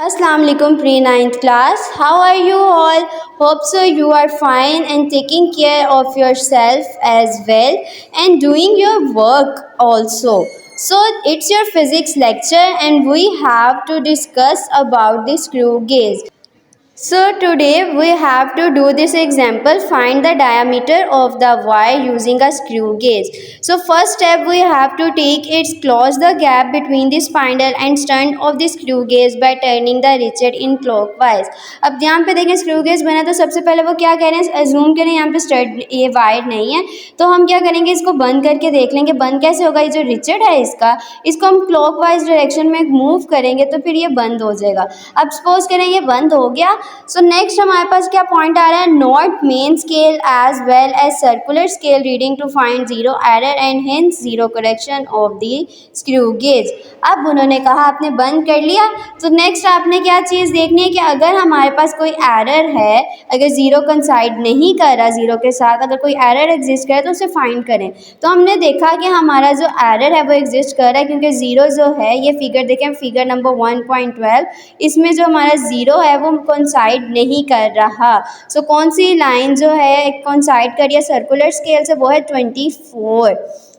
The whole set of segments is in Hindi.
Assalamu alaikum pre-9th class. How are you all? Hope so you are fine and taking care of yourself as well and doing your work also. So it's your physics lecture and we have to discuss about the screw gauge. So today we have to do this example, find the diameter of the wire using a screw gauge. So first step we have to take is close the gap between the spindle and stud of the screw gauge by turning the ratchet in clockwise. अब यहाँ पे देखें स्क्रू गेज बना तो सबसे पहले वो क्या करें, अज्यूम करें यहाँ पे स्टड ये वायर नहीं है तो हम क्या करेंगे, इसको बंद करके देख लेंगे बंद कैसे होगा। ये जो रिचेट है इसको हम क्लॉकवाइज डायरेक्शन में मूव करेंगे तो फिर ये बंद हो जाएगा। अब सपोज करें ये बंद हो गया। सो नेक्स्ट हमारे पास क्या पॉइंट आ रहा है, note main scale as well as circular scale reading to find zero error and hence zero correction of the screw gauge. अब उन्होंने कहा आपने बंद कर लिया तो नेक्स्ट आपने क्या चीज़ देखनी है कि अगर हमारे पास कोई एरर है, अगर जीरो कंसाइड नहीं कर रहा, जीरो के साथ अगर कोई एरर एग्जिस्ट करे तो उसे फाइंड करें। तो हमने देखा कि हमारा जो एरर है वो एग्जिस्ट कर रहा है क्योंकि जीरो जो है, ये फिगर देखें फिगर नंबर 1.12, इसमें जो हमारा जीरो है वो कंसाइड नहीं कर रहा। सो कौन सी लाइन जो है कंसाइड करिए सर्कुलर स्केल से, वो है 24।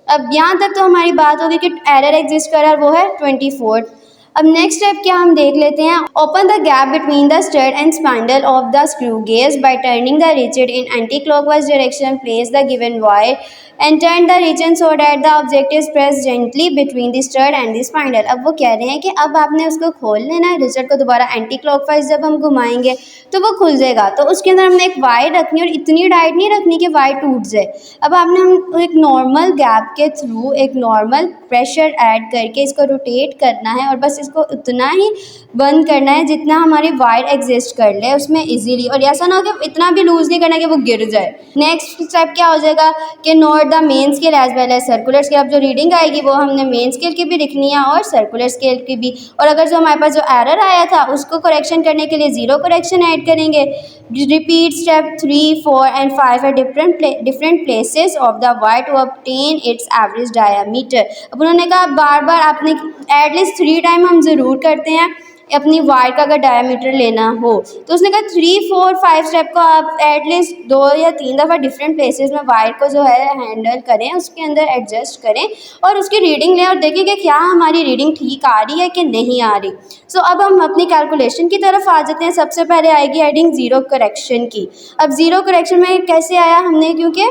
अब यहाँ तक तो हमारी बात होगी कि एरर एग्जिस्ट कर रहा है, वो है 24। अब नेक्स्ट स्टेप क्या हम देख लेते हैं, open the gap between the stud and spindle of the screw gauge by turning the ratchet in anti clockwise direction, place the given wire and turn the ratchet so that the object is press gently between the stud and the spindle. अब वो कह रहे हैं कि अब आपने उसको खोल लेना है, रिचेट को दोबारा एंटी क्लॉकवाइज जब हम घुमाएंगे तो वो खुल जाएगा। तो उसके अंदर हमने एक वायर रखनी और इतनी टाइट नहीं रखनी कि वायर टूट जाए। अब आपने हम एक नॉर्मल गैप के थ्रू एक नॉर्मल प्रेशर ऐड करके इसको रोटेट करना है और बस इसको उतना ही बंद करना है जितना हमारी वायर एग्जिस्ट कर ले उसमें इजीली, और ऐसा ना हो कि इतना भी लूज नहीं करना कि वो गिर जाए। नेक्स्ट स्टेप क्या हो जाएगा कि note the main scale as well as circular scale. अब जो रीडिंग आएगी वो हमने मेन स्केल की भी लिखनी है और सर्कुलर स्केल की भी, और अगर जो हमारे पास जो एरर आया था उसको करेक्शन करने के लिए जीरो करेक्शन ऐड करेंगे। Repeat step 3, 4 and 5 at different places of the wire to obtain its average diameter. अब उन्होंने कहा बार बार आपने एटलीस्ट 3 टाइम हम ज़रूर करते हैं अपनी वायर का अगर डायमीटर लेना हो, तो उसने कहा 3, 4, 5 स्टेप को आप एटलीस्ट 2 या 3 दफ़ा डिफरेंट प्लेसेस में वायर को जो है हैंडल करें, उसके अंदर एडजस्ट करें और उसकी रीडिंग लें और देखें कि क्या हमारी रीडिंग ठीक आ रही है कि नहीं आ रही। सो अब हम अपनी कैलकुलेशन की तरफ आ जाते हैं। सबसे पहले आएगी हेडिंग ज़ीरो करेक्शन की। अब ज़ीरो करेक्शन में कैसे आया हमने, क्योंकि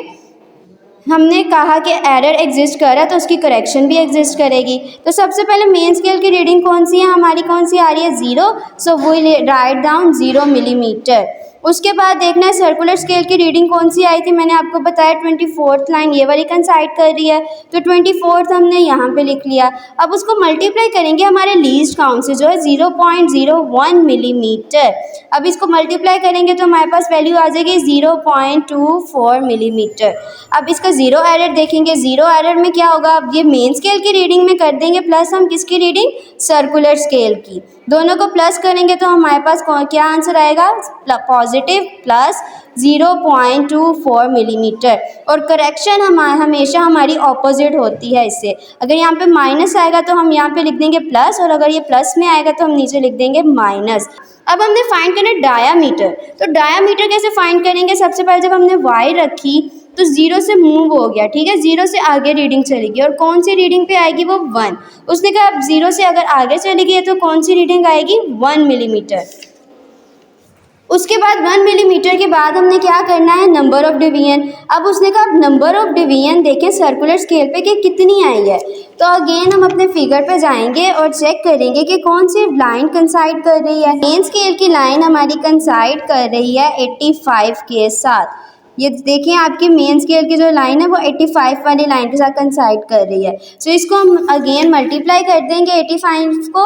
हमने कहा कि एरर एग्जिस्ट कर रहा है तो उसकी करेक्शन भी एग्जिस्ट करेगी। तो सबसे पहले मेन स्केल की रीडिंग कौन सी है हमारी, कौन सी आ रही है, zero. So we write down 0 millimetre. उसके बाद देखना है सर्कुलर स्केल की रीडिंग कौन सी आई थी, मैंने आपको बताया 24th लाइन ये वाली कंसाइड कर रही है तो 24th हमने यहाँ पे लिख लिया। अब उसको मल्टीप्लाई करेंगे हमारे लीस्ट काउंट से जो है 0.01 मिलीमीटर। अब इसको मल्टीप्लाई करेंगे तो हमारे पास वैल्यू आ जाएगी 0.24 मिलीमीटर। अब इसका ज़ीरो एरर देखेंगे, ज़ीरो एरर में क्या होगा, अब ये मेन स्केल की रीडिंग में कर देंगे प्लस हम किसकी रीडिंग, सर्कुलर स्केल की। दोनों को प्लस करेंगे तो हमारे पास क्या आंसर आएगा, पॉजिटिव प्लस 0.24 मिलीमीटर। और करेक्शन हमेशा हमारी ऑपोजिट होती है इससे, अगर यहाँ पे माइनस आएगा तो हम यहाँ पे लिख देंगे प्लस, और अगर ये प्लस में आएगा तो हम नीचे लिख देंगे माइनस। अब हमने फाइंड करना डायामीटर। तो डायामीटर कैसे फाइंड करेंगे, सबसे पहले जब हमने वायर रखी तो ज़ीरो से मूव हो गया, ठीक है, ज़ीरो से आगे रीडिंग चलेगी और कौन सी रीडिंग पे आएगी, वो 1। उसने कहा अब ज़ीरो से अगर आगे चली गई तो कौन सी रीडिंग आएगी, 1 मिलीमीटर। उसके बाद 1 मिलीमीटर के बाद हमने क्या करना है, नंबर ऑफ डिवीजन। अब उसने कहा अब नंबर ऑफ डिवीजन देखें सर्कुलर स्केल पे कि कितनी आई है। तो अगेन हम अपने फिगर पे जाएंगे और चेक करेंगे कि कौन सी लाइन कंसाइड कर रही है। मेन स्केल की लाइन हमारी कंसाइड कर रही है 85 के साथ। ये देखिए आपकी मेन स्केल की जो लाइन है वो 85 वाली लाइन के साथ कंसाइड कर रही है। सो इसको हम अगेन मल्टीप्लाई कर देंगे 85 को,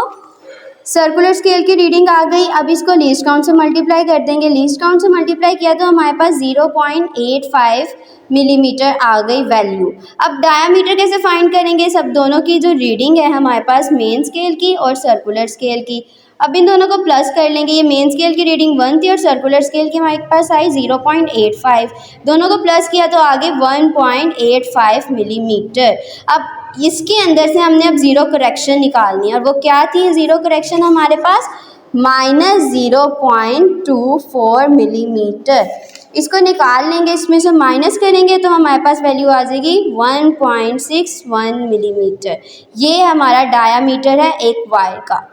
सर्कुलर स्केल की रीडिंग आ गई। अब इसको लीस्ट काउंट से मल्टीप्लाई कर देंगे, लीस्ट काउंट से मल्टीप्लाई किया तो हमारे पास 0.85 मिलीमीटर आ गई वैल्यू। अब डायामीटर कैसे फाइंड करेंगे, सब दोनों की जो रीडिंग है हमारे पास मेन स्केल की और सर्कुलर स्केल की, अब इन दोनों को प्लस कर लेंगे। ये मेन स्केल की रीडिंग 1 थी और सर्कुलर स्केल की हमारे पास आई 0.85, दोनों को प्लस किया तो आगे 1.85 मिलीमीटर। अब इसके अंदर से हमने अब ज़ीरो करेक्शन निकालनी है, और वो क्या थी ज़ीरो करेक्शन हमारे पास, -0.24 मिलीमीटर। इसको निकाल लेंगे, इसमें से माइनस करेंगे तो हमारे पास वैल्यू आ जाएगी 1.61 मिलीमीटर। ये हमारा डायामीटर है एक वायर का।